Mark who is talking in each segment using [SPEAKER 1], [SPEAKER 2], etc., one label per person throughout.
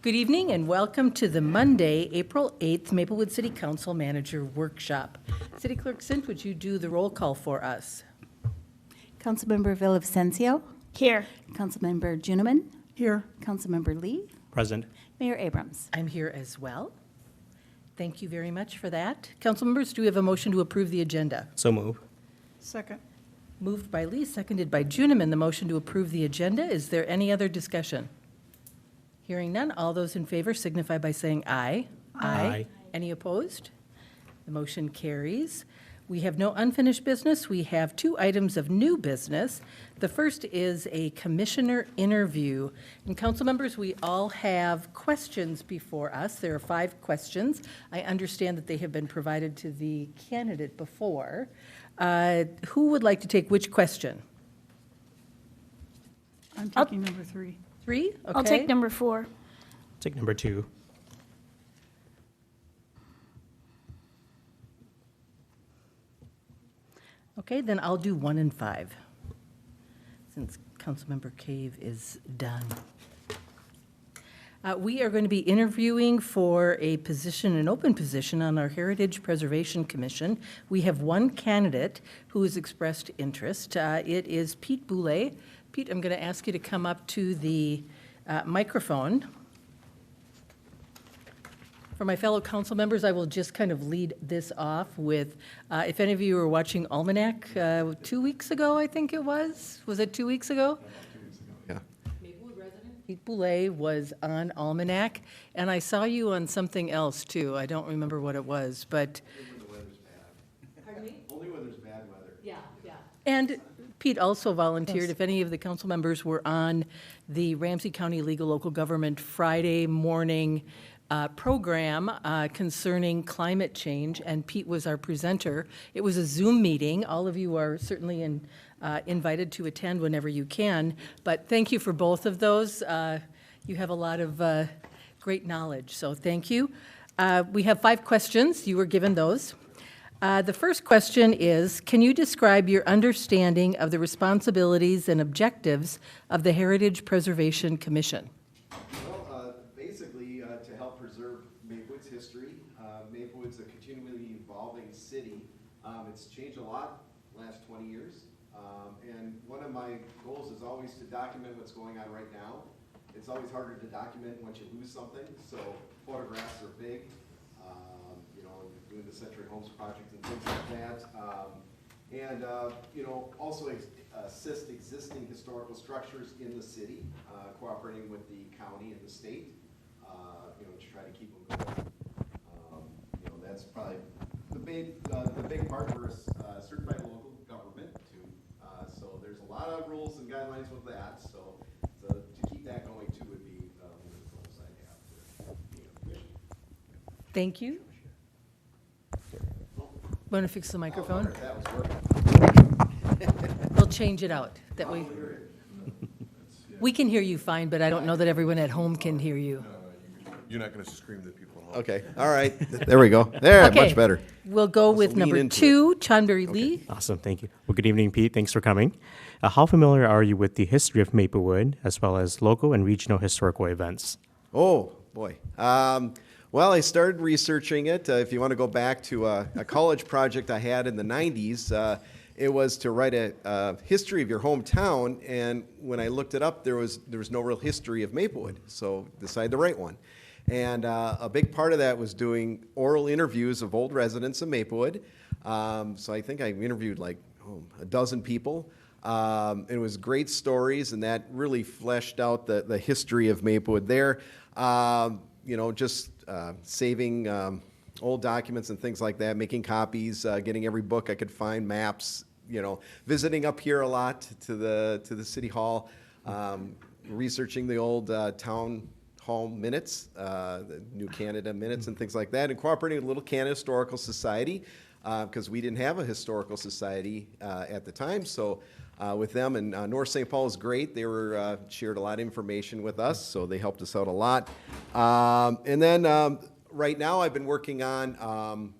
[SPEAKER 1] Good evening and welcome to the Monday, April 8th, Maplewood City Council Manager Workshop. City Clerk Sint, would you do the roll call for us?
[SPEAKER 2] Councilmember Villavicencio.
[SPEAKER 3] Here.
[SPEAKER 2] Councilmember Juniman.
[SPEAKER 4] Here.
[SPEAKER 2] Councilmember Lee.
[SPEAKER 5] Present.
[SPEAKER 2] Mayor Abrams.
[SPEAKER 1] I'm here as well. Thank you very much for that. Council members, do we have a motion to approve the agenda?
[SPEAKER 5] So move.
[SPEAKER 4] Second.
[SPEAKER 1] Moved by Lee, seconded by Juniman, the motion to approve the agenda. Is there any other discussion? Hearing none, all those in favor signify by saying aye.
[SPEAKER 5] Aye.
[SPEAKER 1] Any opposed? The motion carries. We have no unfinished business. We have 2 items of new business. The first is a commissioner interview. And council members, we all have questions before us. There are 5 questions. I understand that they have been provided to the candidate before. Who would like to take which question?
[SPEAKER 4] I'm taking number 3.
[SPEAKER 1] 3? Okay.
[SPEAKER 3] I'll take number 4.
[SPEAKER 5] Take number 2.
[SPEAKER 1] Okay, then I'll do 1 and 5, since Councilmember Cave is done. We are going to be interviewing for a position, an open position on our Heritage Preservation Commission. We have 1 candidate who has expressed interest. It is Pete Boulay. Pete, I'm going to ask you to come up to the microphone. For my fellow council members, I will just kind of lead this off with, if any of you were watching Almanac 2 weeks ago, I think it was. Was it 2 weeks ago?
[SPEAKER 6] Yeah.
[SPEAKER 1] Maplewood resident Pete Boulay was on Almanac, and I saw you on something else too. I don't remember what it was, but.
[SPEAKER 6] Only when the weather's bad.
[SPEAKER 1] Pardon me?
[SPEAKER 6] Only when there's bad weather.
[SPEAKER 1] Yeah. And Pete also volunteered, if any of the council members were on the Ramsey County Legal Local Government Friday morning program concerning climate change, and Pete was our presenter. It was a Zoom meeting. All of you are certainly invited to attend whenever you can, but thank you for both of those. You have a lot of great knowledge, so thank you. We have 5 questions. You were given those. The first question is, can you describe your understanding of the responsibilities and objectives of the Heritage Preservation Commission?
[SPEAKER 6] Well, basically, to help preserve Maplewood's history. Maplewood's a continually evolving city. It's changed a lot last 20 years. And one of my goals is always to document what's going on right now. It's always harder to document once you lose something, so photographs are big. Doing the Century Homes Project and things like that. Also assist existing historical structures in the city, cooperating with the county and the state, to try to keep them going. That's probably the big part. We're certified local government too. So there's a lot of rules and guidelines with that. So to keep that going too would be one of the goals I have for being a commission.
[SPEAKER 1] Thank you. Want to fix the microphone?
[SPEAKER 6] Oh, that was working.
[SPEAKER 1] We'll change it out. That way, we can hear you fine, but I don't know that everyone at home can hear you.
[SPEAKER 7] You're not going to scream at people at home.
[SPEAKER 6] Okay, all right. There we go. There,
[SPEAKER 1] Okay.
[SPEAKER 6] much better.
[SPEAKER 1] We'll go with
[SPEAKER 6] lean
[SPEAKER 1] number
[SPEAKER 6] into
[SPEAKER 1] 2, Chanberry Lee.
[SPEAKER 5] Awesome. Thank you. Well, good evening, Pete. Thanks for coming. How familiar are you with the history of Maplewood, as well as local and regional historical events?
[SPEAKER 6] Oh, boy. Well, I started researching it. If you want to go back to a college project I had in the 90s, it was to write a history of your hometown, and when I looked it up, there was no real history of Maplewood, so decided to write one. And a big part of that was doing oral interviews of old residents of Maplewood. So I think I interviewed like a dozen people. It was great stories, and that really fleshed out the history of Maplewood there. Saving old documents and things like that, making copies, getting every book I could find, maps, visiting up here a lot to the city hall, researching the old town hall minutes, the New Canada minutes and things like that, and cooperating with Little Canada Historical Society, because we didn't have a historical society at the time. So with them, and North St. Paul is great. They were shared a lot of information with us, so they helped us out a lot. And then right now I've been working on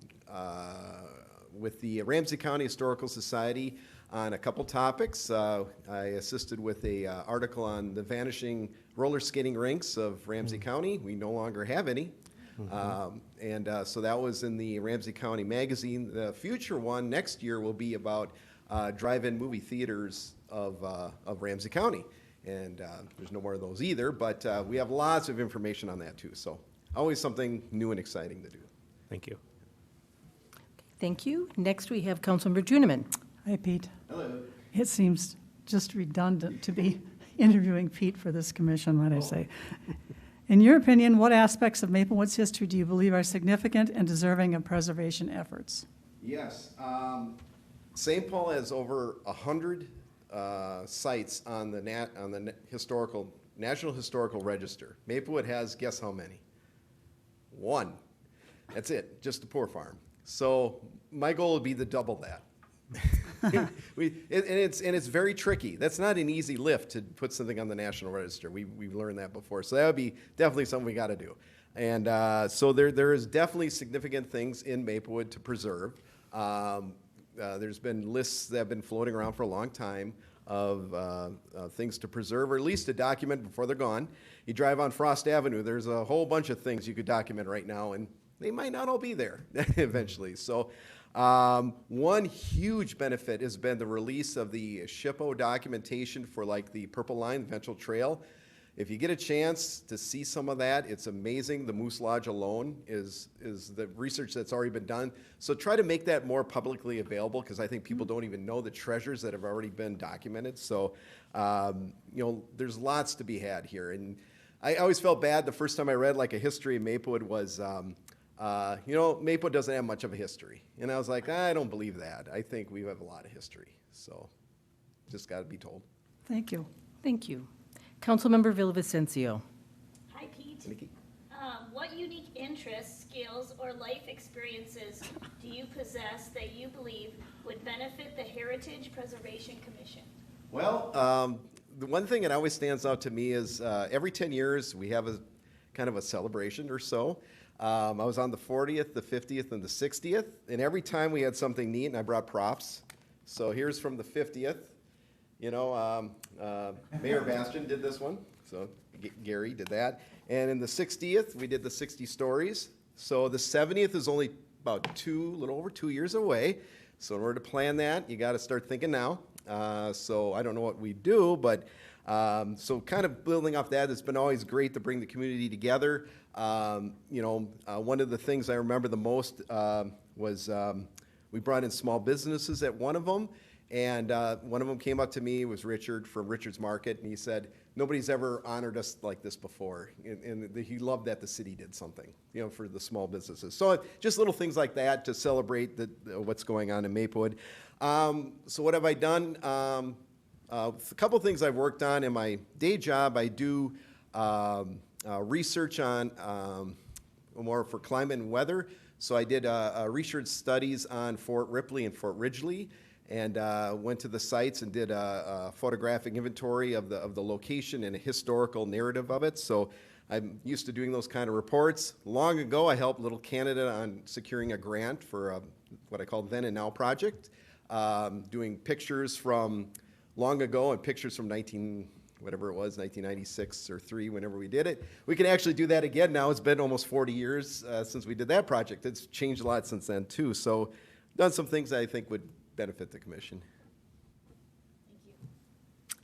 [SPEAKER 6] with the Ramsey County Historical Society on a couple topics. I assisted with a article on the vanishing roller skating rinks of Ramsey County. We no longer have any. So that was in the Ramsey County Magazine. The future one next year will be about drive-in movie theaters of Ramsey County. And there's no more of those either, but we have lots of information on that too. So always something new and exciting to do.
[SPEAKER 5] Thank you.
[SPEAKER 1] Thank you. Next, we have Councilmember Juniman.
[SPEAKER 4] Hi, Pete.
[SPEAKER 6] Hello.
[SPEAKER 4] It seems just redundant to be interviewing Pete for this commission, might I say. In your opinion, what aspects of Maplewood's history do you believe are significant and deserving of preservation efforts?
[SPEAKER 6] Yes. St. Paul has over 100 sites on the National Historical Register. Maplewood has, guess how many? 1. That's it, just the poor farm. So my goal would be to double that. It's very tricky. That's not an easy lift to put something on the National Register. We've learned that before. So that would be definitely something we got to do. And so there is definitely significant things in Maplewood to preserve. There's been lists that have been floating around for a long time of things to preserve, or at least to document before they're gone. You drive on Frost Avenue, there's a whole bunch of things you could document right now, and they might not all be there eventually. So one huge benefit has been the release of the SHPO documentation for like the Purple Line, the Ventral Trail. If you get a chance to see some of that, it's amazing. The Moose Lodge alone is the research that's already been done. So try to make that more publicly available, because I think people don't even know the treasures that have already been documented. So, there's lots to be had here. And I always felt bad the first time I read like a history of Maplewood was, Maplewood doesn't have much of a history. And I was like, I don't believe that. I think we have a lot of history. So just got to be told.
[SPEAKER 4] Thank you.
[SPEAKER 1] Thank you. Councilmember Villavicencio.
[SPEAKER 3] Hi, Pete.
[SPEAKER 6] Nikki?
[SPEAKER 3] What unique interests, skills, or life experiences do you possess that you believe would benefit the Heritage Preservation Commission?
[SPEAKER 6] Well, the one thing that always stands out to me is every 10 years we have a kind of a celebration or so. I was on the 40th, the 50th, and the 60th, and every time we had something neat, and I brought props. So here's from the 50th. Mayor Bastian did this one, so Gary did that. And in the 60th, we did the 60 stories. So the 70th is only about a little over 2 years away. So in order to plan that, you got to start thinking now. So I don't know what we do, but so kind of building off that, it's been always great to bring the community together. One of the things I remember the most was we brought in small businesses at one of them. And one of them came up to me, was Richard from Richard's Market, and he said, nobody's ever honored us like this before. And he loved that the city did something, for the small businesses. So just little things like that to celebrate what's going on in Maplewood. So what have I done? A couple of things I've worked on in my day job. I do research on more for climate and weather. So I did research studies on Fort Ripley and Fort Ridgely, and went to the sites and did a photographic inventory of the location and a historical narrative of it. So I'm used to doing those kind of reports. Long ago, I helped Little Canada on securing a grant for what I call Then and Now project, doing pictures from long ago and pictures from 1996 or 3, whenever we did it. We can actually do that again now. It's been almost 40 years since we did that project. It's changed a lot since then, too. So done some things that I think would benefit the commission.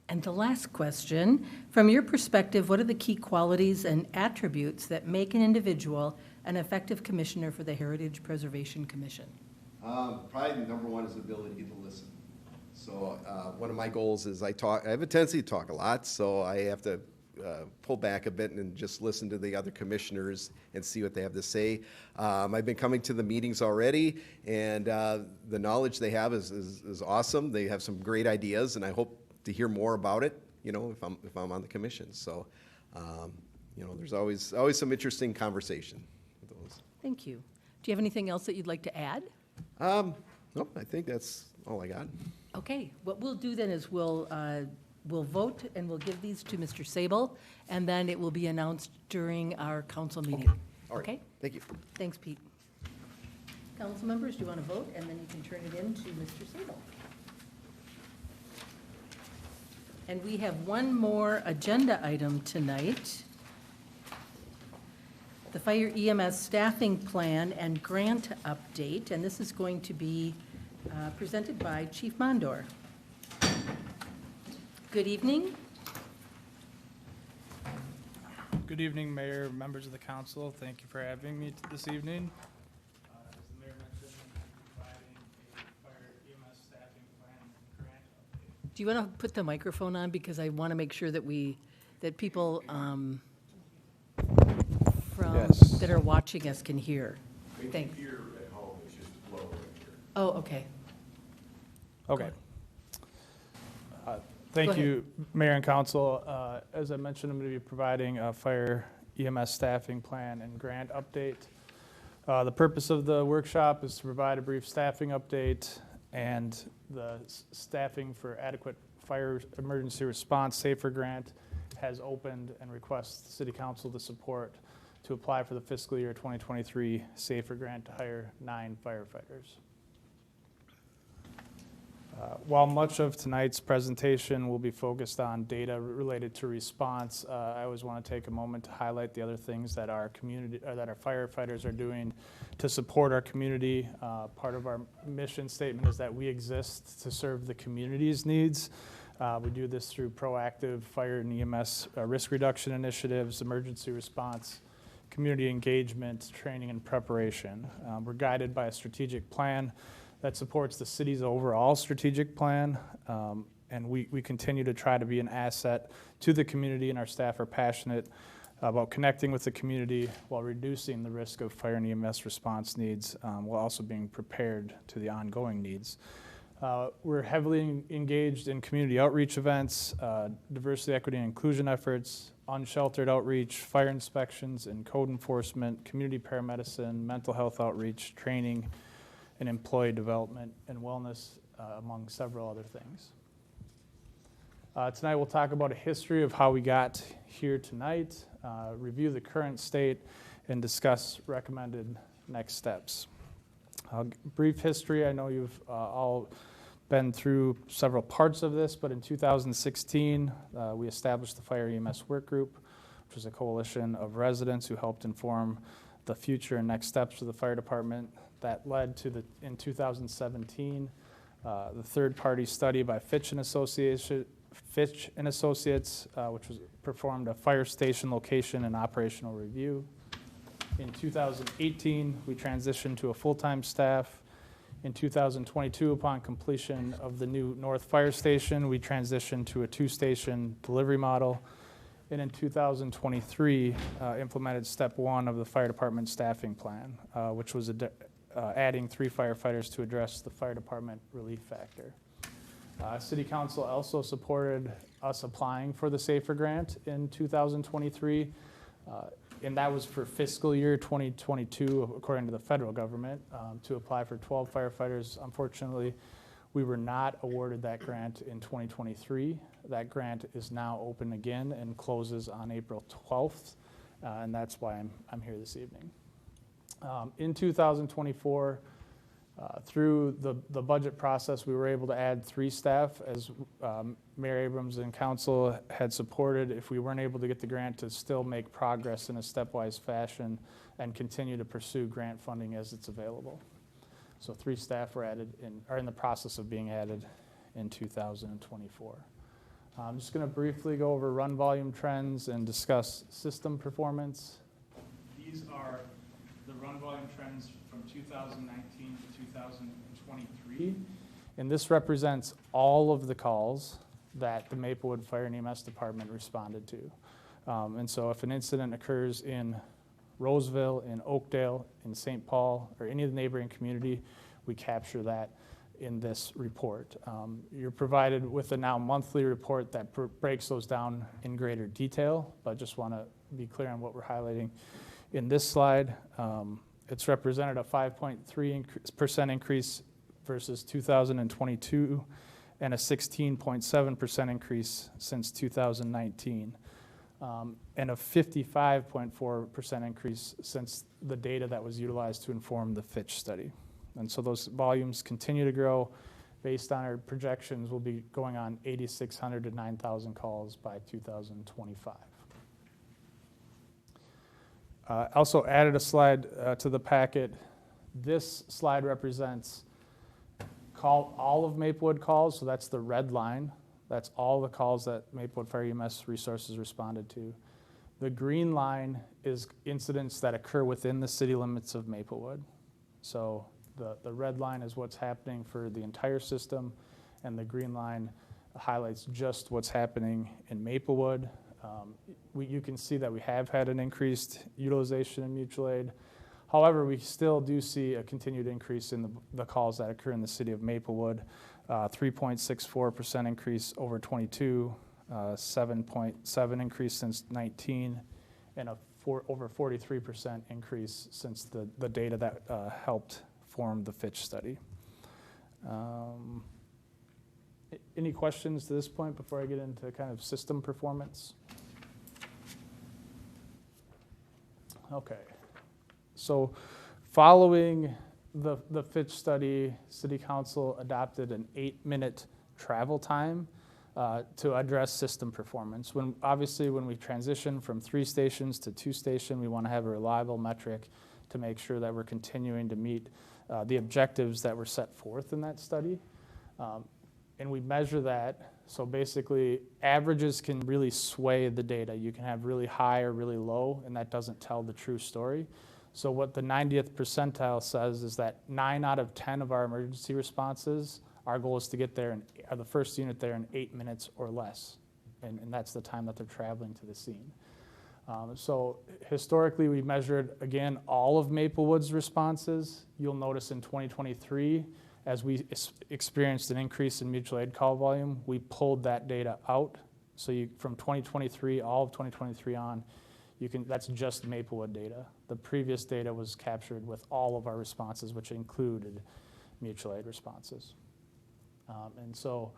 [SPEAKER 1] And the last question, from your perspective, what are the key qualities and attributes that make an individual an effective commissioner for the Heritage Preservation Commission?
[SPEAKER 6] Probably the number one is the ability to listen. So one of my goals is I have a tendency to talk a lot, so I have to pull back a bit and just listen to the other commissioners and see what they have to say. I've been coming to the meetings already, and the knowledge they have is awesome. They have some great ideas, and I hope to hear more about it, if I'm on the commission. So, there's always some interesting conversation with those.
[SPEAKER 1] Thank you. Do you have anything else that you'd like to add?
[SPEAKER 6] Nope, I think that's all I got.
[SPEAKER 1] Okay, what we'll do then is we'll vote and we'll give these to Mr. Sable, and then it will be announced during our council meeting.
[SPEAKER 6] All right.
[SPEAKER 1] Okay?
[SPEAKER 6] Thank you.
[SPEAKER 1] Thanks, Pete. Council members, do you want to vote? And then you can turn it in to Mr. Sable. And we have one more agenda item tonight. The Fire EMS Staffing Plan and Grant Update, and this is going to be presented by Chief Mondor. Good evening.
[SPEAKER 8] Good evening, Mayor, members of the council. Thank you for having me this evening. As the mayor mentioned, I'm providing a fire EMS staffing plan and grant update.
[SPEAKER 1] Do you want to put the microphone on, because I want to make sure that that people
[SPEAKER 8] Yes.
[SPEAKER 1] that are watching us can hear. Thanks.
[SPEAKER 7] Here at home is just lower in here.
[SPEAKER 1] Oh, okay.
[SPEAKER 8] Okay.
[SPEAKER 1] Go
[SPEAKER 8] Thank
[SPEAKER 1] ahead.
[SPEAKER 8] you, Mayor and Council. As I mentioned, I'm going to be providing a fire EMS staffing plan and grant update. The purpose of the workshop is to provide a brief staffing update and the staffing for adequate fire emergency response SAFER grant has opened and requests the City Council to support to apply for the fiscal year 2023 SAFER grant to hire 9 firefighters. While much of tonight's presentation will be focused on data related to response, I always want to take a moment to highlight the other things that our community, or that our firefighters are doing to support our community. Part of our mission statement is that we exist to serve the community's needs. We do this through proactive fire and EMS risk reduction initiatives, emergency response, community engagement, training, and preparation. We're guided by a strategic plan that supports the city's overall strategic plan, and we continue to try to be an asset to the community, and our staff are passionate about connecting with the community while reducing the risk of fire and EMS response needs, while also being prepared to the ongoing needs. We're heavily engaged in community outreach events, diversity, equity, and inclusion efforts, unsheltered outreach, fire inspections, and code enforcement, community paramedicine, mental health outreach, training, and employee development and wellness, among several other things. Tonight we'll talk about a history of how we got here tonight, review the current state, and discuss recommended next steps. Brief history, I know you've all been through several parts of this, but in 2016, we established the Fire EMS Work Group, which was a coalition of residents who helped inform the future and next steps for the fire department. That led to, in 2017, the third-party study by Fitch and Associates, which was performed a fire station location and operational review. In 2018, we transitioned to a full-time staff. In 2022, upon completion of the new North Fire Station, we transitioned to a 2-station delivery model. And in 2023, implemented step 1 of the fire department staffing plan, which was adding 3 firefighters to address the fire department relief factor. City Council also supported us applying for the SAFER grant in 2023, and that was for fiscal year 2022, according to the federal government, to apply for 12 firefighters. Unfortunately, we were not awarded that grant in 2023. That grant is now open again and closes on April 12th, and that's why I'm here this evening. In 2024, through the budget process, we were able to add 3 staff, as Mayor Abrams and Council had supported. If we weren't able to get the grant, to still make progress in a stepwise fashion and continue to pursue grant funding as it's available. So 3 staff are in the process of being added in 2024. I'm just going to briefly go over run volume trends and discuss system performance. These are the run volume trends from 2019 to 2023, and this represents all of the calls that the Maplewood Fire and EMS Department responded to. And so if an incident occurs in Roseville, in Oakdale, in St. Paul, or any of the neighboring community, we capture that in this report. You're provided with a now monthly report that breaks those down in greater detail, but just want to be clear on what we're highlighting in this slide. It's represented a 5.3% increase versus 2022 and a 16.7% increase since 2019, and a 55.4% increase since the data that was utilized to inform the Fitch study. And so those volumes continue to grow based on our projections, we'll be going on 8,600 to 9,000 calls by 2025. Also added a slide to the packet. This slide represents all of Maplewood calls, so that's the red line. That's all the calls that Maplewood Fire EMS Resources responded to. The green line is incidents that occur within the city limits of Maplewood. So the red line is what's happening for the entire system, and the green line highlights just what's happening in Maplewood. You can see that we have had an increased utilization in mutual aid. However, we still do see a continued increase in the calls that occur in the city of Maplewood. 3.64% increase over 22, 7.7 increase since 19, and over 43% increase since the data that helped form the Fitch study. Any questions to this point before I get into kind of system performance? Okay. So following the Fitch study, City Council adopted an 8-minute travel time to address system performance. Obviously, when we transition from 3 stations to 2 stations, we want to have a reliable metric to make sure that we're continuing to meet the objectives that were set forth in that study. And we measure that. So basically, averages can really sway the data. You can have really high or really low, and that doesn't tell the true story. So what the 90th percentile says is that 9 out of 10 of our emergency responses, our goal is to get there, the first unit there in 8 minutes or less. And that's the time that they're traveling to the scene. So historically, we measured, again, all of Maplewood's responses. You'll notice in 2023, as we experienced an increase in mutual aid call volume, we pulled that data out. So from 2023, all of 2023 on, that's just Maplewood data. The previous data was captured with all of our responses, which included mutual aid responses. And so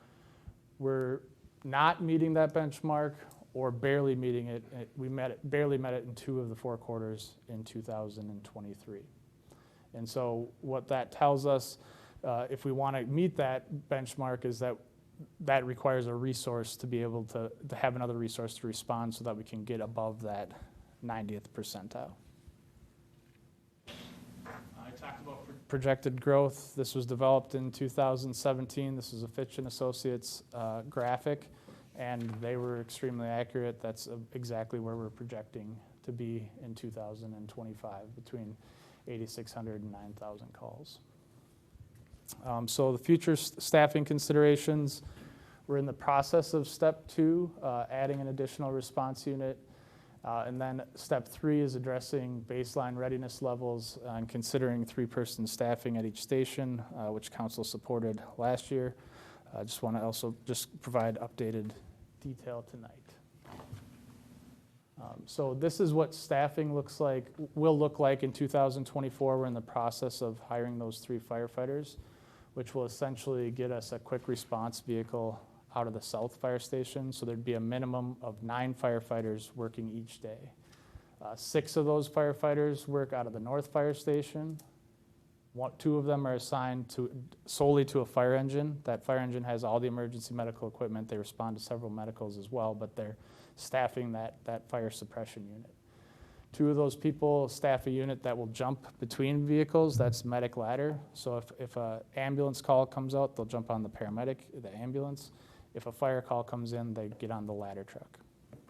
[SPEAKER 8] we're not meeting that benchmark or barely meeting it. We barely met it in 2 of the 4 quarters in 2023. And so what that tells us, if we want to meet that benchmark, is that requires a resource to be able to have another resource to respond so that we can get above that 90th percentile. I talked about projected growth. This was developed in 2017. This is a Fitch & Associates graphic, and they were extremely accurate. That's exactly where we're projecting to be in 2025, between 8,600 and 9,000 calls. So the future staffing considerations, we're in the process of step 2, adding an additional response unit. And then step 3 is addressing baseline readiness levels and considering 3-person staffing at each station, which council supported last year. I just want to also just provide updated detail tonight. So this is what staffing will look like in 2024. We're in the process of hiring those 3 firefighters, which will essentially get us a quick response vehicle out of the South Fire Station. So there'd be a minimum of 9 firefighters working each day. 6 of those firefighters work out of the North Fire Station. 2 of them are assigned solely to a fire engine. That fire engine has all the emergency medical equipment. They respond to several medicals as well, but they're staffing that fire suppression unit. 2 of those people staff a unit that will jump between vehicles. That's medic ladder. So if an ambulance call comes out, they'll jump on the the ambulance. If a fire call comes in, they get on the ladder truck.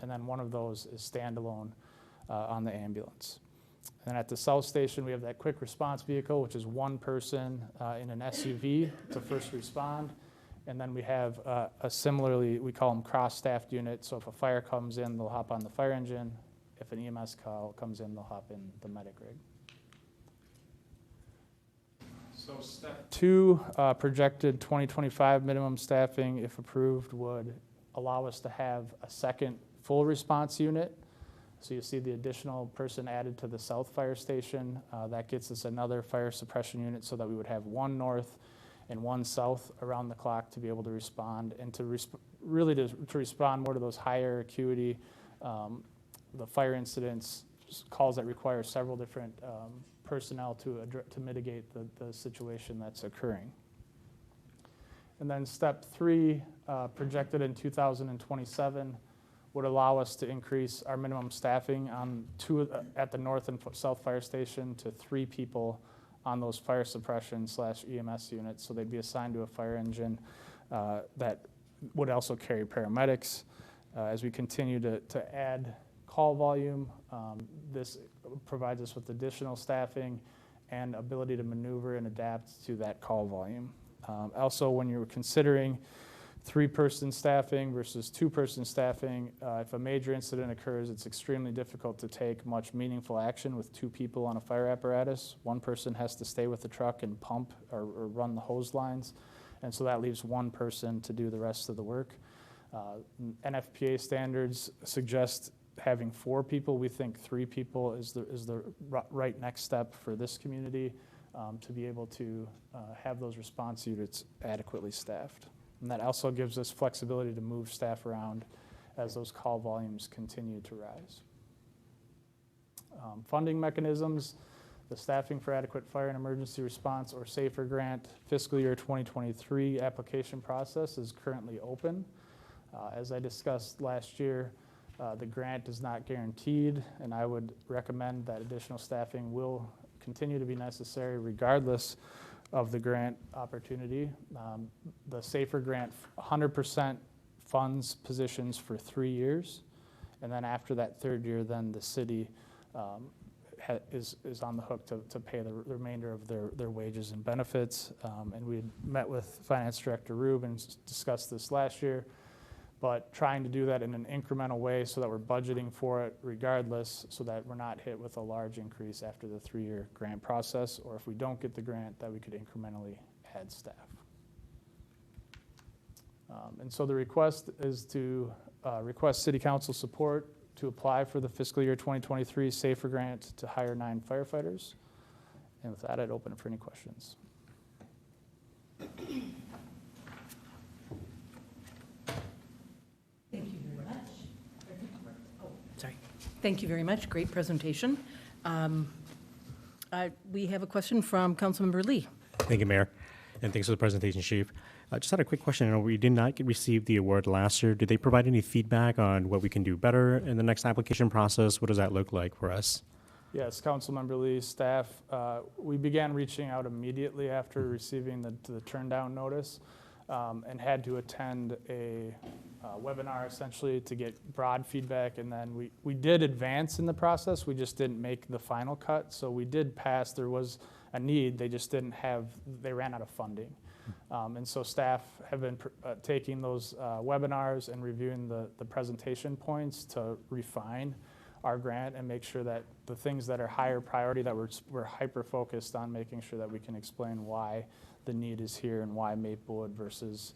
[SPEAKER 8] And then one of those is standalone on the ambulance. And at the South Station, we have that quick response vehicle, which is 1 person in an SUV to first respond. And then we have a similarly, we call them cross-staffed unit. So if a fire comes in, they'll hop on the fire engine. If an EMS call comes in, they'll hop in the medic rig. So step 2, projected 2025 minimum staffing, if approved, would allow us to have a second full response unit. So you see the additional person added to the South Fire Station. That gets us another fire suppression unit so that we would have 1 north and 1 south around the clock to be able to respond and to respond more to those higher acuity the fire incidents, calls that require several different personnel to mitigate the situation that's occurring. And then step 3, projected in 2027, would allow us to increase our minimum staffing on at the north and south fire station to 3 people on those fire suppression / EMS units. So they'd be assigned to a fire engine that would also carry paramedics. As we continue to add call volume, this provides us with additional staffing and ability to maneuver and adapt to that call volume. Also, when you're considering 3-person staffing versus 2-person staffing, if a major incident occurs, it's extremely difficult to take much meaningful action with 2 people on a fire apparatus. 1 person has to stay with the truck and pump or run the hose lines, and so that leaves 1 person to do the rest of the work. NFPA standards suggest having 4 people. We think 3 people is the right next step for this community to be able to have those response units adequately staffed. And that also gives us flexibility to move staff around as those call volumes continue to rise. Funding mechanisms, the Staffing for Adequate Fire and Emergency Response or SAFER grant fiscal year 2023 application process is currently open. As I discussed last year, the grant is not guaranteed, and I would recommend that additional staffing will continue to be necessary regardless of the grant opportunity. The SAFER grant 100% funds positions for 3 years, and then after that 3rd year, then the city is on the hook to pay the remainder of their wages and benefits. And we met with Finance Director Rube and discussed this last year, but trying to do that in an incremental way so that we're budgeting for it regardless, so that we're not hit with a large increase after the 3-year grant process, or if we don't get the grant, that we could incrementally add staff. And so the request is to request City Council support to apply for the fiscal year 2023 SAFER grant to hire 9 firefighters. And with that, I'd open it for any questions.
[SPEAKER 1] Thank you very much. Great presentation. We have a question from Councilmember Lee.
[SPEAKER 5] Thank you, Mayor, and thanks for the presentation, Chief. Just had a quick question. I know we did not receive the award last year. Did they provide any feedback on what we can do better in the next application process? What does that look like for us?
[SPEAKER 8] Yes, Councilmember Lee, staff, we began reaching out immediately after receiving the turn down notice and had to attend a webinar essentially to get broad feedback, and then we did advance in the process. We just didn't make the final cut, so we did pass. There was a need, they just didn't have, they ran out of funding. And so staff have been taking those webinars and reviewing the presentation points to refine our grant and make sure that the things that are higher priority, that we're hyper-focused on making sure that we can explain why the need is here and why Maplewood versus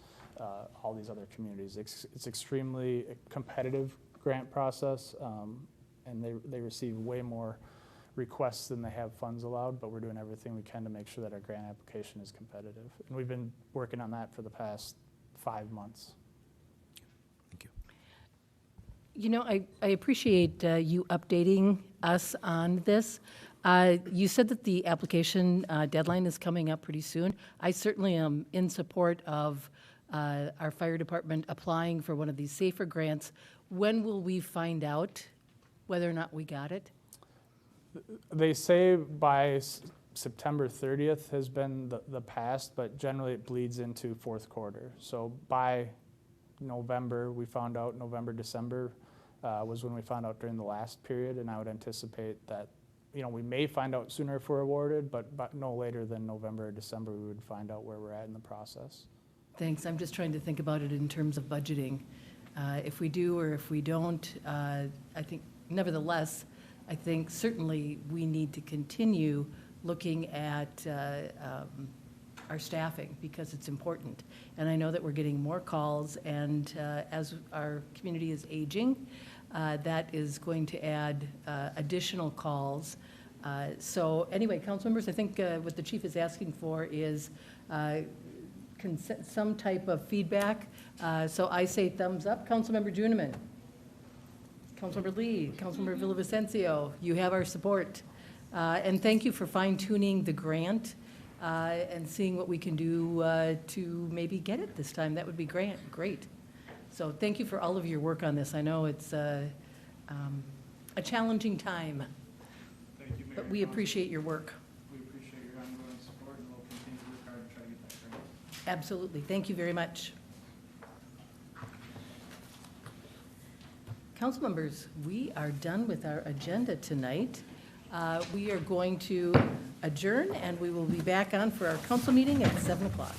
[SPEAKER 8] all these other communities. It's extremely competitive grant process, and they receive way more requests than they have funds allowed, but we're doing everything we can to make sure that our grant application is competitive. And we've been working on that for the past 5 months.
[SPEAKER 5] Thank you.
[SPEAKER 1] You know, I appreciate you updating us on this. You said that the application deadline is coming up pretty soon. I certainly am in support of our fire department applying for one of these SAFER grants. When will we find out whether or not we got it?
[SPEAKER 8] They say by September 30th has been the past, but generally it bleeds into 4th quarter. So by November, we found out, November, December was when we found out during the last period, and I would anticipate that, you know, we may find out sooner if we're awarded, but no later than November or December we would find out where we're at in the process.
[SPEAKER 1] Thanks. I'm just trying to think about it in terms of budgeting. If we do or if we don't, I think, nevertheless, I think certainly we need to continue looking at our staffing because it's important. And I know that we're getting more calls, and as our community is aging, that is going to add additional calls. So anyway, council members, I think what the chief is asking for is some type of feedback. So I say thumbs up. Councilmember Juniman. Councilmember Lee, Councilmember Villavicencio, you have our support. And thank you for fine-tuning the grant. and seeing what we can do to maybe get it this time. That would be great. So thank you for all of your work on this. I know it's a challenging time,
[SPEAKER 8] Thank you, Mayor.
[SPEAKER 1] but we appreciate your work.
[SPEAKER 8] We appreciate your ongoing support, and we'll continue to work hard to try to get that grant.
[SPEAKER 1] Absolutely. Thank you very much. Council members, we are done with our agenda tonight. We are going to adjourn, and we will be back on for our council meeting at 7 o'clock.